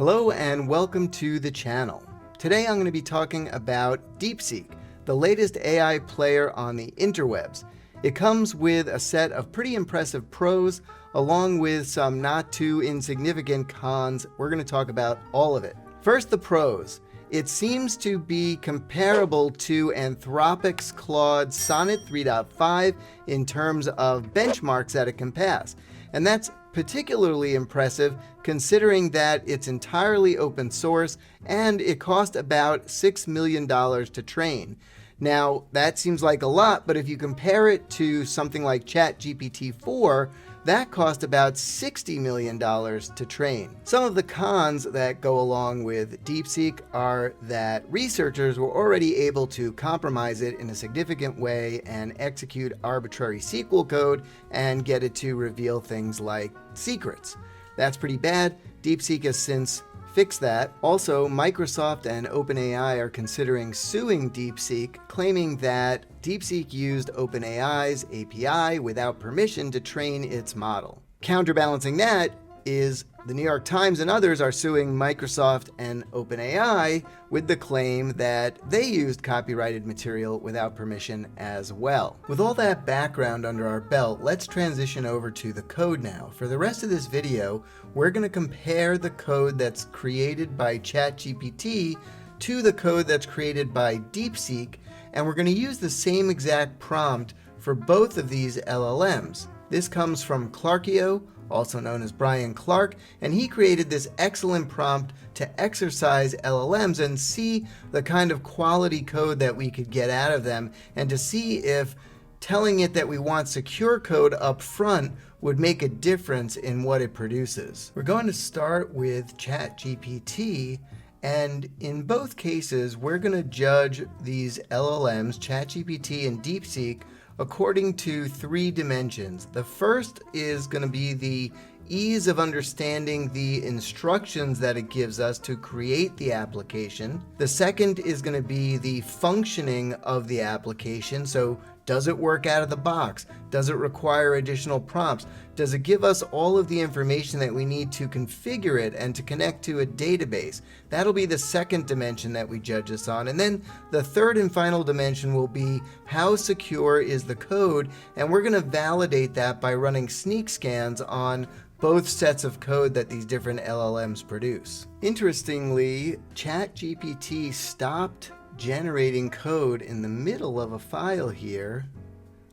Hello and welcome to the channel. Today I'm going to be talking about DeepSeek, the latest AI player on the interwebs. It comes with a set of pretty impressive pros along with some not too insignificant cons. We're going to talk about all of it. First, the pros. It seems to be comparable to Anthropic's Claude Sonnet 3.5 in terms of benchmarks that it can pass. And that's particularly impressive considering that it's entirely open source and it cost about $6 million to train. Now, that seems like a lot, but if you compare it to something like ChatGPT 4, that cost about $60 million to train. Some of the cons that go along with DeepSeek are that researchers were already able to compromise it in a significant way and execute arbitrary SQL code and get it to reveal things like secrets. That's pretty bad. DeepSeek has since fixed that. Also, Microsoft and OpenAI are considering suing DeepSeek, claiming that DeepSeek used OpenAI's API without permission to train its model. Counterbalancing that is the New York Times and others are suing Microsoft and OpenAI with the claim that they used copyrighted material without permission as well. With all that background under our belt, let's transition over to the code now. For the rest of this video, we're going to compare the code that's created by ChatGPT to the code that's created by DeepSeek, and we're going to use the same exact prompt for both of these LLMs. This comes from Clarkio, also known as Brian Clark, and he created this excellent prompt to exercise LLMs and see the kind of quality code that we could get out of them, and to see if telling it that we want secure code up front would make a difference in what it produces. We're going to start with ChatGPT, and in both cases, we're going to judge these LLMs, ChatGPT and DeepSeek, according to three dimensions. The first is going to be the ease of understanding the instructions that it gives us to create the application. The second is going to be the functioning of the application. So does it work out of the box? Does it require additional prompts? Does it give us all of the information that we need to configure it and to connect to a database? That'll be the second dimension that we judge this on. And then the third and final dimension will be how secure is the code, and we're going to validate that by running Snyk scans on both sets of code that these different LLMs produce. Interestingly, ChatGPT stopped generating code in the middle of a file here.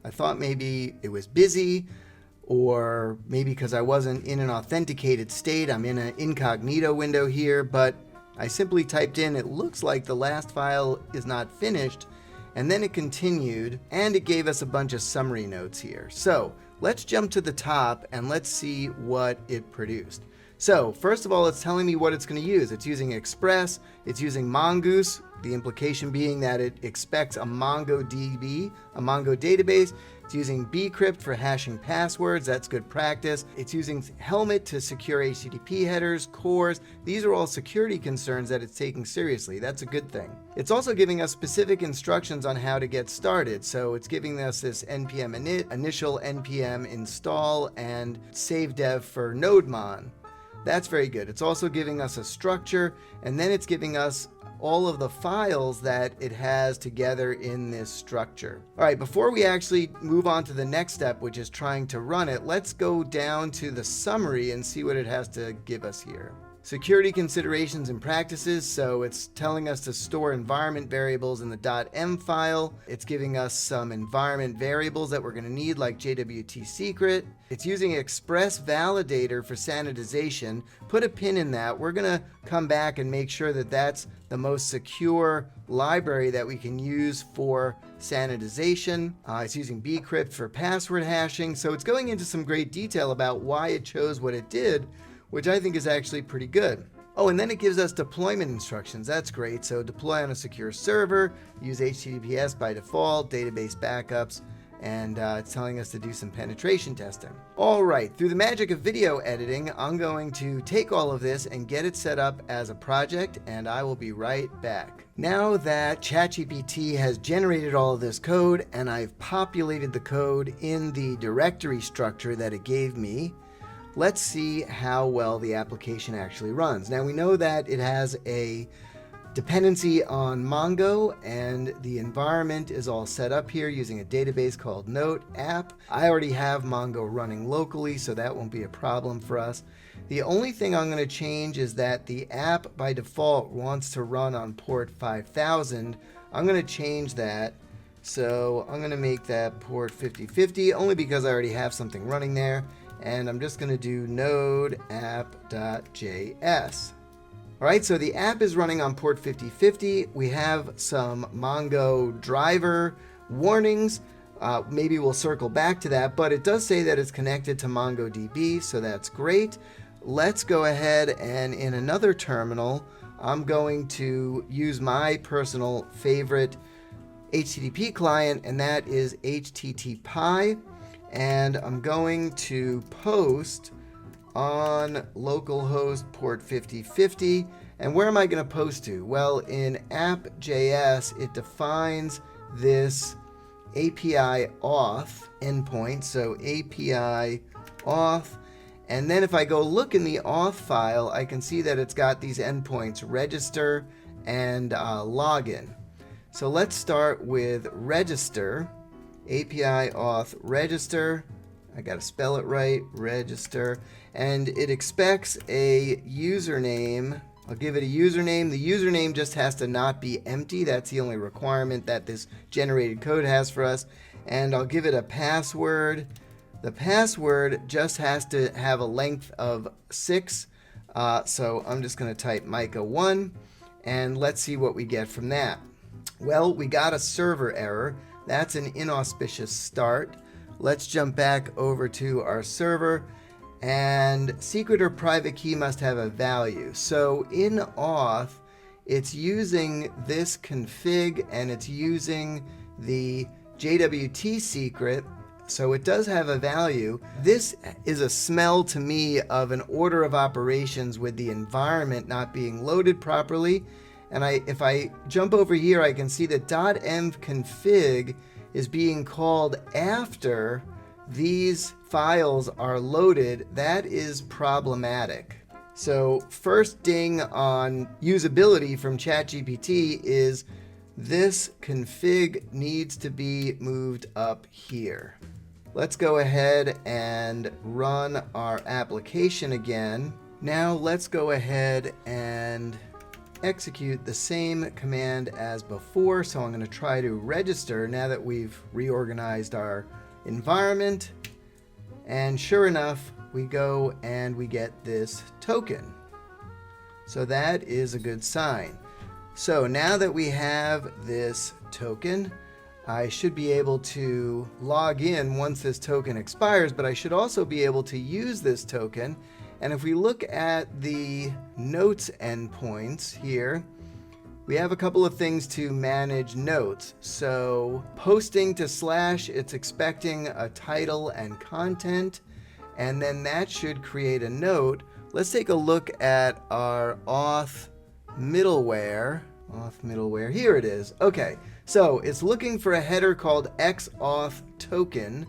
I thought maybe it was busy, or maybe because I wasn't in an authenticated state. I'm in an incognito window here, but I simply typed in, it looks like the last file is not finished, and then it continued, and it gave us a bunch of summary notes here. So let's jump to the top and let's see what it produced. So first of all, it's telling me what it's going to use. It's using Express, it's using Mongoose, the implication being that it expects a MongoDB, a Mongo database. It's using bcrypt for hashing passwords. That's good practice. It's using Helmet to secure HTTP headers, cores. These are all security concerns that it's taking seriously. That's a good thing. It's also giving us specific instructions on how to get started. So it's giving us this npm init, initial npm install, and save dev for nodemon. That's very good. It's also giving us a structure, and then it's giving us all of the files that it has together in this structure. All right, before we actually move on to the next step, which is trying to run it, let's go down to the summary and see what it has to give us here. Security considerations and practices, so it's telling us to store environment variables in the .m file. It's giving us some environment variables that we're going to need, like JWT secret. It's using Express Validator for sanitization. Put a pin in that. We're going to come back and make sure that that's the most secure library that we can use for sanitization. It's using bcrypt for password hashing. So it's going into some great detail about why it chose what it did, which I think is actually pretty good. Oh, and then it gives us deployment instructions. That's great. So deploy on a secure server, use HTTPS by default, database backups, and it's telling us to do some penetration testing. All right, through the magic of video editing, I'm going to take all of this and get it set up as a project, and I will be right back. Now that ChatGPT has generated all of this code and I've populated the code in the directory structure that it gave me, let's see how well the application actually runs. Now we know that it has a dependency on Mongo, and the environment is all set up here using a database called Note app. I already have Mongo running locally, so that won't be a problem for us. The only thing I'm going to change is that the app by default wants to run on port 5000. I'm going to change that. So I'm going to make that port 5050 only because I already have something running there. And I'm just going to do node app.js. All right, so the app is running on port 5050. We have some Mongo driver warnings. Maybe we'll circle back to that, but it does say that it's connected to MongoDB, so that's great. Let's go ahead and in another terminal, I'm going to use my personal favorite HTTP client, and that is HTTPy. And I'm going to post on localhost port 5050. And where am I going to post to? Well, in app.js, it defines this API auth endpoint. So API auth. And then if I go look in the auth file, I can see that it's got these endpoints, register and login. So let's start with register, API auth register. I got to spell it right, register. And it expects a username. I'll give it a username. The username just has to not be empty. That's the only requirement that this generated code has for us. And I'll give it a password. The password just has to have a length of 6. So I'm just going to type Micah1. And let's see what we get from that. Well, we got a server error. That's an inauspicious start. Let's jump back over to our server, and secret or private key must have a value. So in auth, it's using this config and it's using the JWT secret, so it does have a value. This is a smell to me of an order of operations with the environment not being loaded properly. And if I jump over here, I can see that .env-config is being called after these files are loaded. That is problematic. So first ding on usability from ChatGPT is this config needs to be moved up here. Let's go ahead and run our application again. Now let's go ahead and execute the same command as before. So I'm going to try to register now that we've reorganized our environment. And sure enough, we go and we get this token. So that is a good sign. So now that we have this token, I should be able to log in once this token expires, but I should also be able to use this token. And if we look at the notes endpoints here, we have a couple of things to manage notes. So posting to /, it's expecting a title and content, and then that should create a note. Let's take a look at our auth middleware. Auth middleware, here it is. Okay, so it's looking for a header called xauth token,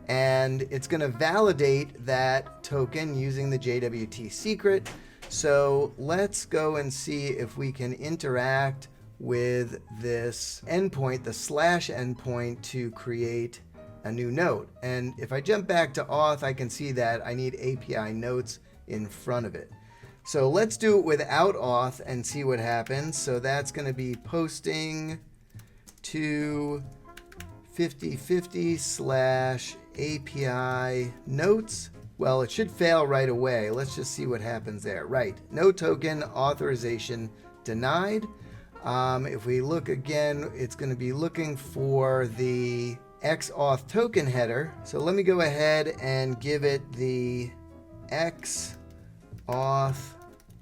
and it's going to validate that token using the JWT secret. So let's go and see if we can interact with this endpoint, the / endpoint, to create a new note. And if I jump back to auth, I can see that I need API notes in front of it. So let's do it without auth and see what happens. So that's going to be posting to 5050 / API notes. Well, it should fail right away. Let's just see what happens there. Right, no token authorization denied. If we look again, it's going to be looking for the xauth token header. So let me go ahead and give it the xauth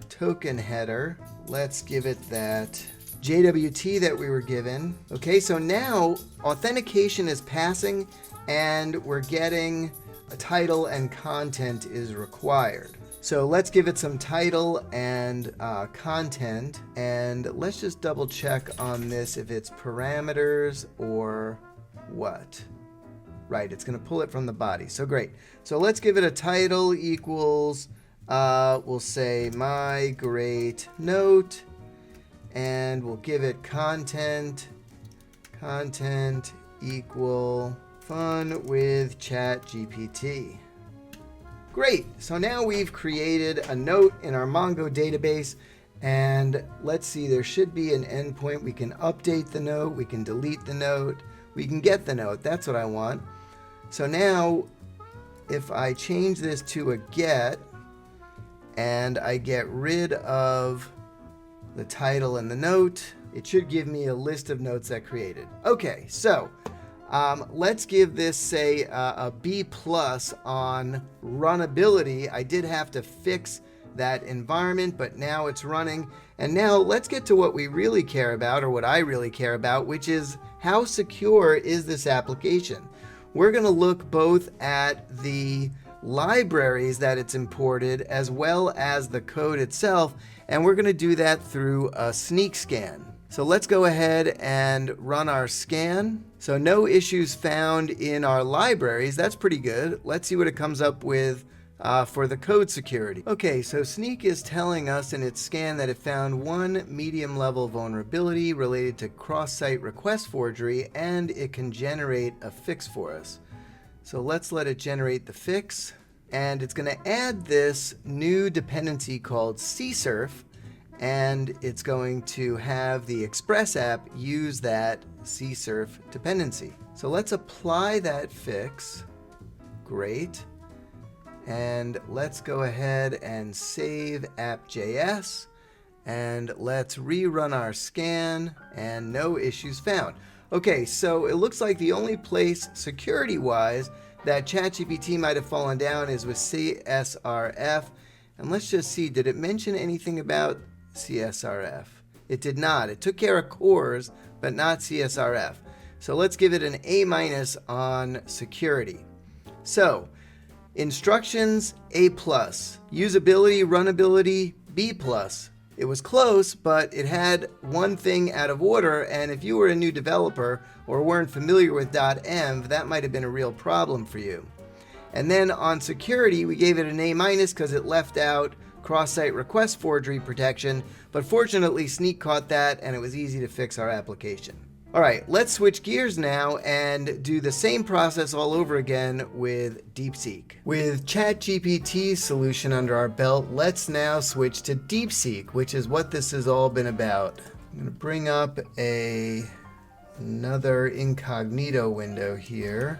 token header. Let's give it that JWT that we were given. Okay, so now authentication is passing and we're getting a title and content is required. So let's give it some title and content, and let's just double check on this if it's parameters or what. Right, it's going to pull it from the body. So great. So let's give it a title equals, we'll say my great note, and we'll give it content equal fun with ChatGPT. Great. So now we've created a note in our Mongo database, and let's see, there should be an endpoint. We can update the note, we can delete the note, we can get the note. That's what I want. So now if I change this to a get and I get rid of the title and the note, it should give me a list of notes I created. Okay, so let's give this, say, a B+ on runability. I did have to fix that environment, but now it's running. And now let's get to what we really care about, or what I really care about, which is how secure is this application? We're going to look both at the libraries that it's imported as well as the code itself, and we're going to do that through a Snyk scan. So let's go ahead and run our scan. So no issues found in our libraries. That's pretty good. Let's see what it comes up with for the code security. Okay, so Snyk is telling us in its scan that it found one medium level vulnerability related to cross-site request forgery, and it can generate a fix for us. So let's let it generate the fix, and it's going to add this new dependency called csurf, and it's going to have the Express app use that csurf dependency. So let's apply that fix. Great. And let's go ahead and save app.js, and let's rerun our scan, and no issues found. Okay, so it looks like the only place security-wise that ChatGPT might have fallen down is with CSRF. And let's just see, did it mention anything about CSRF? It did not. It took care of cores, but not CSRF. So let's give it an A- on security. So instructions, A+. Usability, runability, B+. It was close, but it had one thing out of order, and if you were a new developer or weren't familiar with .env, that might have been a real problem for you. And then on security, we gave it an A- because it left out cross-site request forgery protection, but fortunately Snyk caught that, and it was easy to fix our application. All right, let's switch gears now and do the same process all over again with DeepSeek. With ChatGPT's solution under our belt, let's now switch to DeepSeek, which is what this has all been about. I'm going to bring up another incognito window here.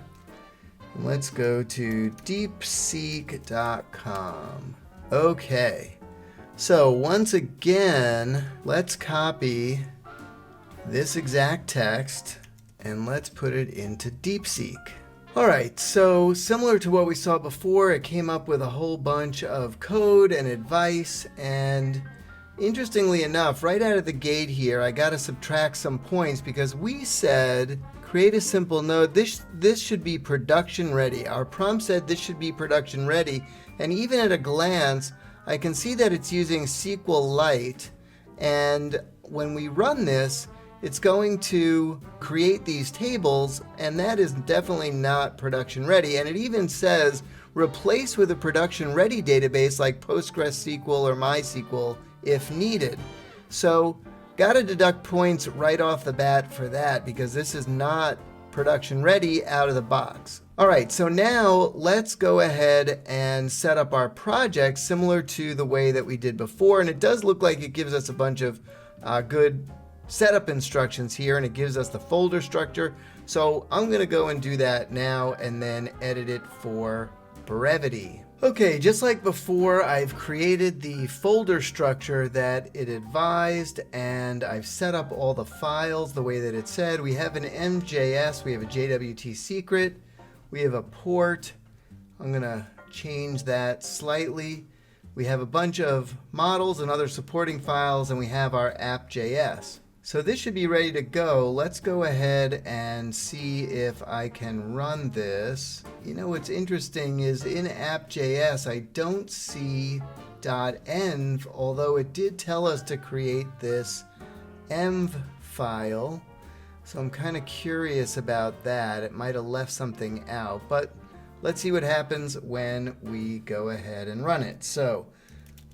Let's go to deepseek.com. Okay, so once again, let's copy this exact text and let's put it into DeepSeek. All right, so similar to what we saw before, it came up with a whole bunch of code and advice, and interestingly enough, right out of the gate here, I got to subtract some points because we said create a simple node. This should be production ready. Our prompt said this should be production ready, and even at a glance, I can see that it's using SQLite, and when we run this, it's going to create these tables, and that is definitely not production ready. And it even says replace with a production ready database like PostgreSQL or MySQL if needed. So got to deduct points right off the bat for that because this is not production ready out of the box. All right, so now let's go ahead and set up our project similar to the way that we did before. And it does look like it gives us a bunch of good setup instructions here, and it gives us the folder structure. So I'm going to go and do that now and then edit it for brevity. Okay, just like before, I've created the folder structure that it advised, and I've set up all the files the way that it said. We have an MJS, we have a JWT secret, we have a port. I'm going to change that slightly. We have a bunch of models and other supporting files, and we have our app.js. So this should be ready to go. Let's go ahead and see if I can run this. You know what's interesting is in app.js I don't see .env, although it did tell us to create this env file. So I'm kind of curious about that. It might have left something out, but let's see what happens when we go ahead and run it. So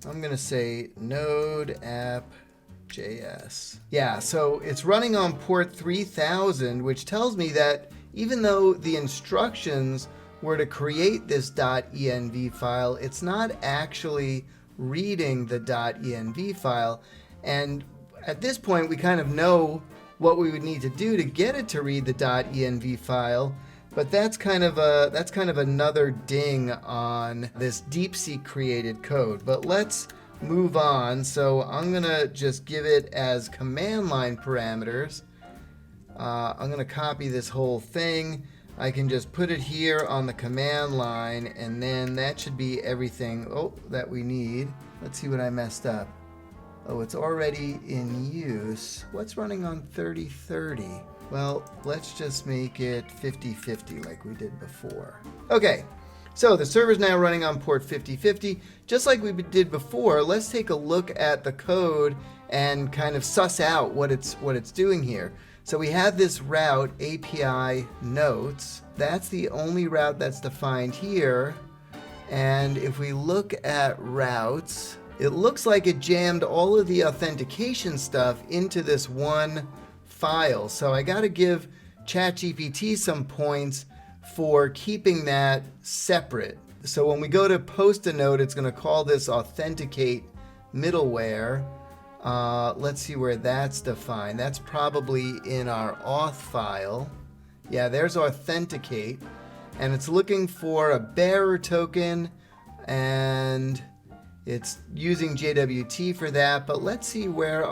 I'm going to say node app.js. Yeah, so it's running on port 3000, which tells me that even though the instructions were to create this .env file, it's not actually reading the .env file. And at this point, we kind of know what we would need to do to get it to read the .env file. But that's kind of another ding on this DeepSeek created code. But let's move on. So I'm gonna just give it as command line parameters. I'm gonna copy this whole thing. I can just put it here on the command line, and then that should be everything that we need. Let's see what I messed up. Oh, it's already in use. What's running on 3030? Well, let's just make it 5050 like we did before. Okay, so the server's now running on port 5050. Just like we did before, let's take a look at the code and kind of suss out what it's doing here. So we have this route API notes. That's the only route that's defined here. And if we look at routes, it looks like it jammed all of the authentication stuff into this one file. So I got to give ChatGPT some points for keeping that separate. So when we go to post a note, it's going to call this authenticate middleware. Let's see where that's defined. That's probably in our auth file. Yeah, there's authenticate. And it's looking for a bearer token, and it's using JWT for that. But let's see where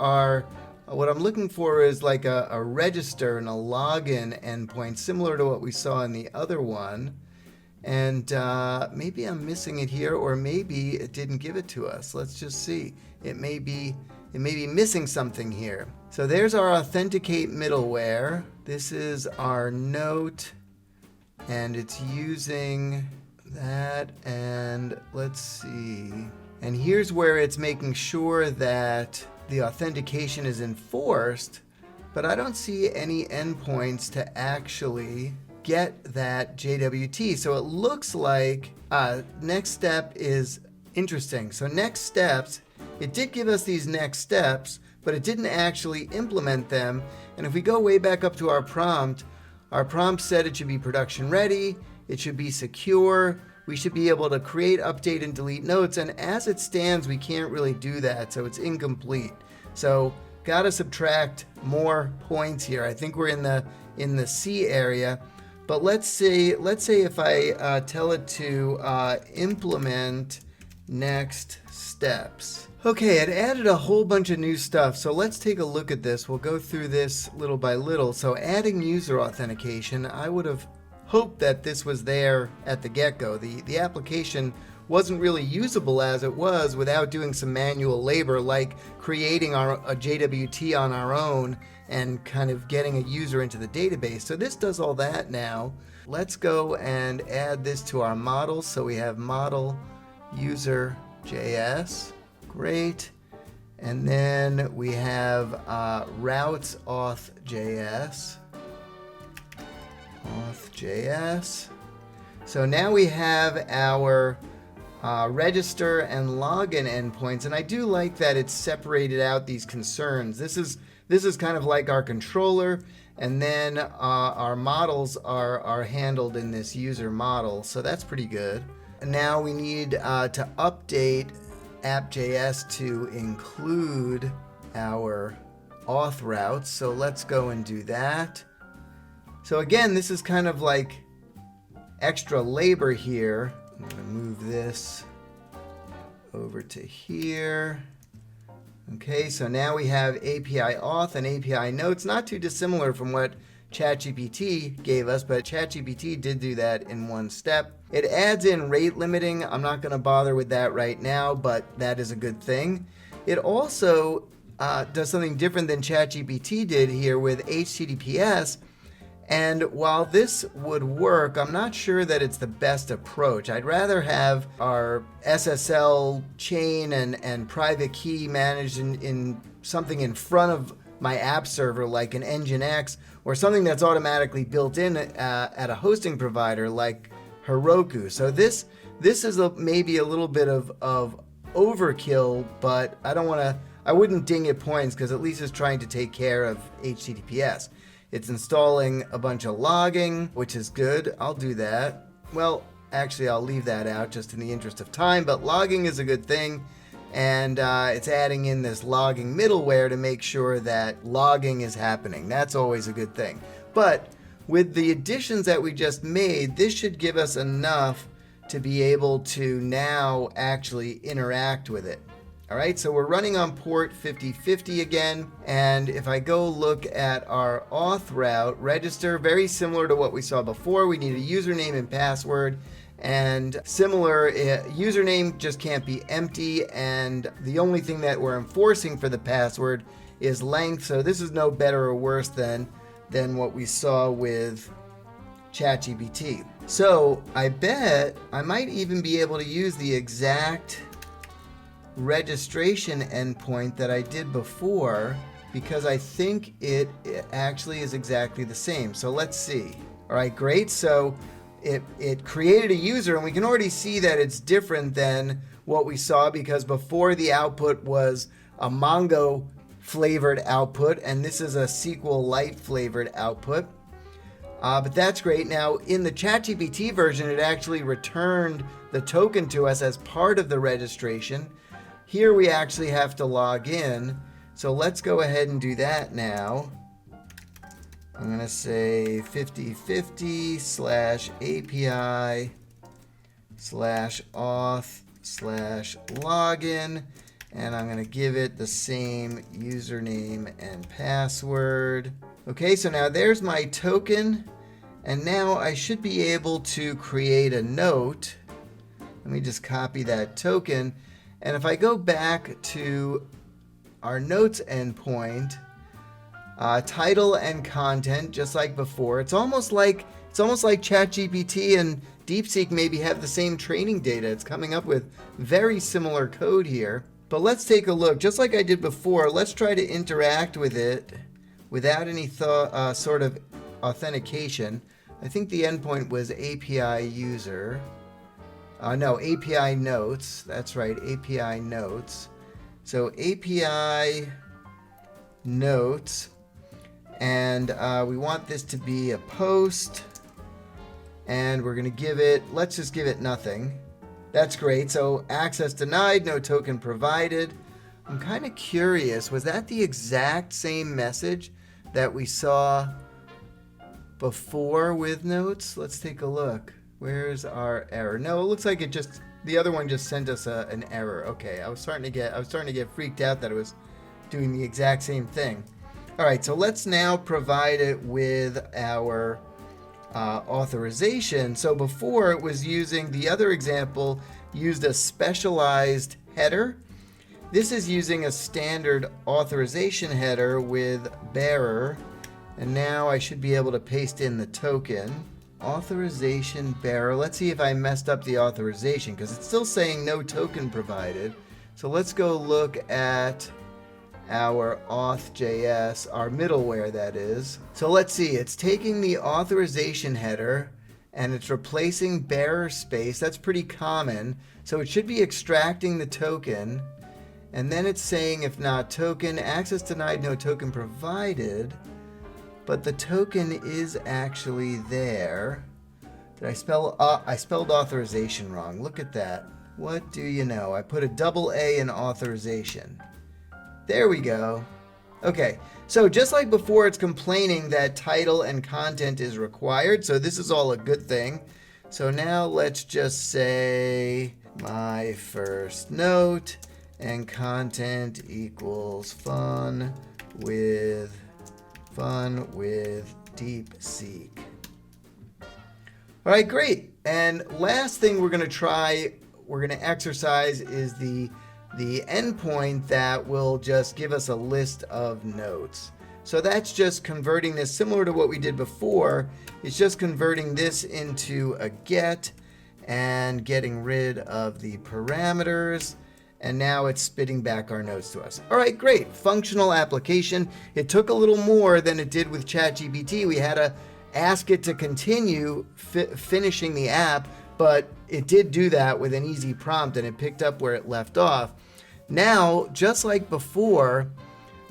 what I'm looking for is like a register and a login endpoint, similar to what we saw in the other one. And maybe I'm missing it here, or maybe it didn't give it to us. Let's just see. It may be missing something here. So there's our authenticate middleware. This is our note, and it's using that. And let's see. And here's where it's making sure that the authentication is enforced, but I don't see any endpoints to actually get that JWT. So it looks like next step is interesting. So next steps, it did give us these next steps, but it didn't actually implement them. And if we go way back up to our prompt said it should be production ready, it should be secure, we should be able to create, update, and delete notes. And as it stands, we can't really do that, so it's incomplete. So gotta subtract more points here. I think we're in the C area. But let's say if I tell it to implement next steps. Okay, it added a whole bunch of new stuff. So let's take a look at this. We'll go through this little by little. So adding user authentication, I would have hoped that this was there at the get-go. The application wasn't really usable as it was without doing some manual labor, like creating a JWT on our own and kind of getting a user into the database. So this does all that now. Let's go and add this to our model. So we have model user.js. Great. And then we have routes auth.js. Auth.js. So now we have our register and login endpoints, and I do like that it's separated out these concerns. This is kind of like our controller, and then our models are handled in this user model, so that's pretty good. And now we need to update app.js to include our auth routes, so let's go and do that. So again, this is kind of like extra labor here. I'm going to move this over to here. Okay, so now we have API auth and API notes, not too dissimilar from what ChatGPT gave us, but ChatGPT did do that in one step. It adds in rate limiting. I'm not going to bother with that right now, but that is a good thing. It also does something different than ChatGPT did here with HTTPS. And while this would work, I'm not sure that it's the best approach. I'd rather have our SSL chain and private key managed in something in front of my app server like an Nginx, or something that's automatically built in at a hosting provider like Heroku. So this is maybe a little bit of overkill, but I wouldn't ding it points, because at least it's trying to take care of HTTPS. It's installing a bunch of logging, which is good. I'll do that. Well, actually, I'll leave that out just in the interest of time, but logging is a good thing. And it's adding in this logging middleware to make sure that logging is happening. That's always a good thing. But with the additions that we just made, this should give us enough to be able to now actually interact with it. All right, so we're running on port 5050 again. And if I go look at our auth route, register, very similar to what we saw before. We need a username and password. And similar, username just can't be empty. And the only thing that we're enforcing for the password is length. So this is no better or worse than what we saw with ChatGPT. So I bet I might even be able to use the exact registration endpoint that I did before, because I think it actually is exactly the same. So let's see. All right, great. So it created a user, and we can already see that it's different than what we saw, because before the output was a Mongo flavored output, and this is a SQLite flavored output. But that's great. Now, in the ChatGPT version, it actually returned the token to us as part of the registration. Here we actually have to log in. So let's go ahead and do that now. I'm going to say 5050/API/auth/login. And I'm going to give it the same username and password. Okay, so now there's my token. And now I should be able to create a note. Let me just copy that token. And if I go back to our notes endpoint, title and content, just like before, it's almost like ChatGPT and DeepSeek maybe have the same training data. It's coming up with very similar code here. But let's take a look. Just like I did before, let's try to interact with it without any sort of authentication. I think the endpoint was API user. No, API notes. That's right, API notes. So API notes, and we want this to be a post, and we're going to give it, let's just give it nothing. That's great. So access denied, no token provided. I'm kind of curious, was that the exact same message that we saw before with notes? Let's take a look. Where's our error? No, it looks like the other one just sent us an error. Okay, I was starting to get freaked out that it was doing the exact same thing. All right, so let's now provide it with our authorization. So before, it was using, the other example used a specialized header. This is using a standard authorization header with bearer. And now I should be able to paste in the token. Authorization bearer. Let's see if I messed up the authorization, because it's still saying no token provided. So let's go look at our auth.js, our middleware that is. So let's see, it's taking the authorization header and it's replacing bearer space. That's pretty common. So it should be extracting the token, and then it's saying if not token, access denied, no token provided. But the token is actually there. Did I spelled authorization wrong? Look at that. What do you know? I put a double A in authorization. There we go. Okay, so just like before, it's complaining that title and content is required. So this is all a good thing. So now let's just say my first note and content equals fun with DeepSeek. All right, great. And last thing we're going to exercise is the endpoint that will just give us a list of notes. So that's just converting this, similar to what we did before. It's just converting this into a get and getting rid of the parameters. and now it's spitting back our notes to us. All right, great. Functional application. It took a little more than it did with ChatGPT. We had to ask it to continue finishing the app, but it did do that with an easy prompt, and it picked up where it left off. Now, just like before,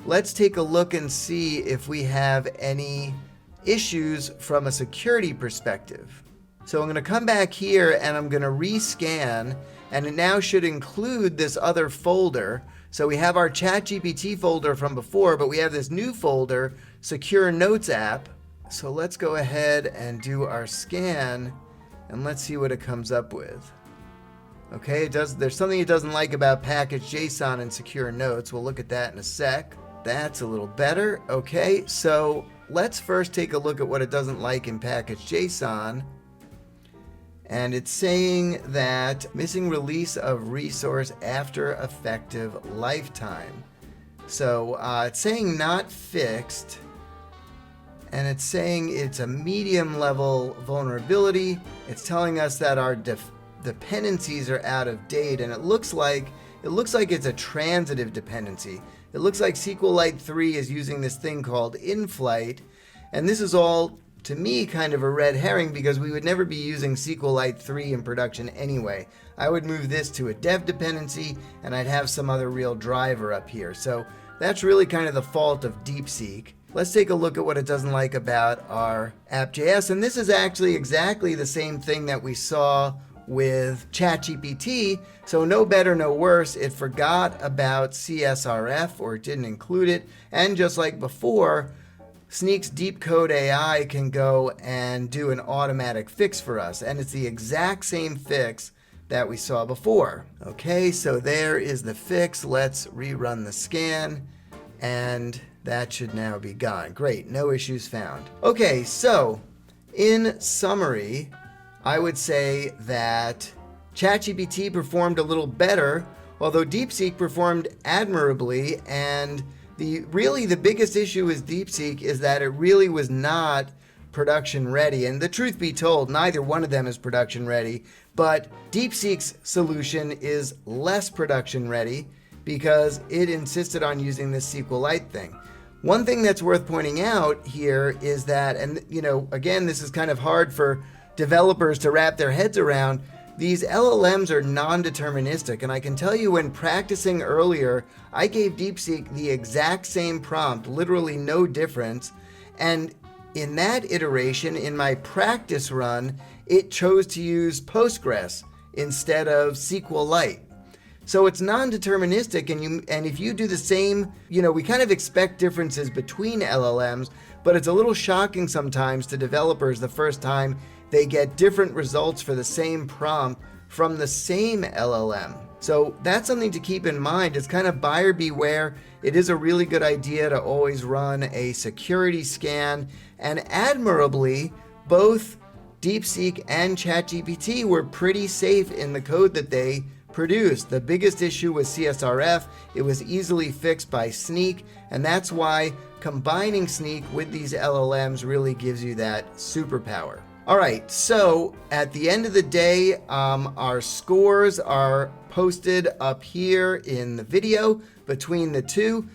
let's take a look and see if we have any issues from a security perspective. So I'm going to come back here and I'm going to rescan, and it now should include this other folder. So we have our ChatGPT folder from before, but we have this new folder, Secure Notes app. So let's go ahead and do our scan, and let's see what it comes up with. Okay, there's something it doesn't like about package.json and secure notes. We'll look at that in a sec. That's a little better. Okay, so let's first take a look at what it doesn't like in package.json. And it's saying that missing release of resource after effective lifetime. So it's saying not fixed. And it's saying it's a medium level vulnerability. It's telling us that our dependencies are out of date, and it looks like it's a transitive dependency. It looks like SQLite 3 is using this thing called in-flight, and this is all, to me, kind of a red herring, because we would never be using SQLite 3 in production anyway. I would move this to a dev dependency, and I'd have some other real driver up here. So that's really kind of the fault of DeepSeek. Let's take a look at what it doesn't like about our app.js, and this is actually exactly the same thing that we saw with ChatGPT. So no better, no worse. It forgot about CSRF, or it didn't include it. And just like before, Snyk's Deep Code AI can go and do an automatic fix for us. And it's the exact same fix that we saw before. Okay, so there is the fix. Let's rerun the scan, and that should now be gone. Great, no issues found. Okay, so in summary, I would say that ChatGPT performed a little better, although DeepSeek performed admirably. And really the biggest issue with DeepSeek is that it really was not production ready. And the truth be told, neither one of them is production ready, but DeepSeek's solution is less production ready because it insisted on using this SQLite thing. One thing that's worth pointing out here is that, and again, this is kind of hard for developers to wrap their heads around, these LLMs are non-deterministic. And I can tell you, when practicing earlier, I gave DeepSeek the exact same prompt, literally no difference. And in that iteration, in my practice run, it chose to use Postgres instead of SQLite. So it's non-deterministic, and if you do the same, we kind of expect differences between LLMs, but it's a little shocking sometimes to developers the first time they get different results for the same prompt from the same LLM. So that's something to keep in mind. It's kind of buyer beware. It is a really good idea to always run a security scan, and admirably, both DeepSeek and ChatGPT were pretty safe in the code that they produced. The biggest issue was CSRF. It was easily fixed by Snyk, and that's why combining Snyk with these LLMs really gives you that superpower. All right, so at the end of the day, our scores are posted up here in the video between the two.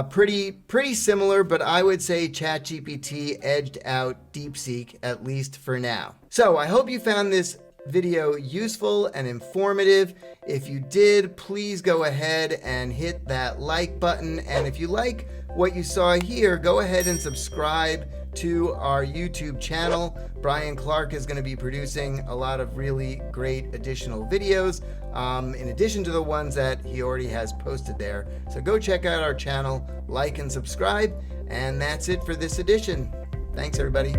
Pretty similar, but I would say ChatGPT edged out DeepSeek, at least for now. So I hope you found this video useful and informative. If you did, please go ahead and hit that like button. And if you like what you saw here, go ahead and subscribe to our YouTube channel. Brian Clark is going to be producing a lot of really great additional videos, in addition to the ones that he already has posted there. So go check out our channel, like and subscribe, and that's it for this edition. Thanks, everybody.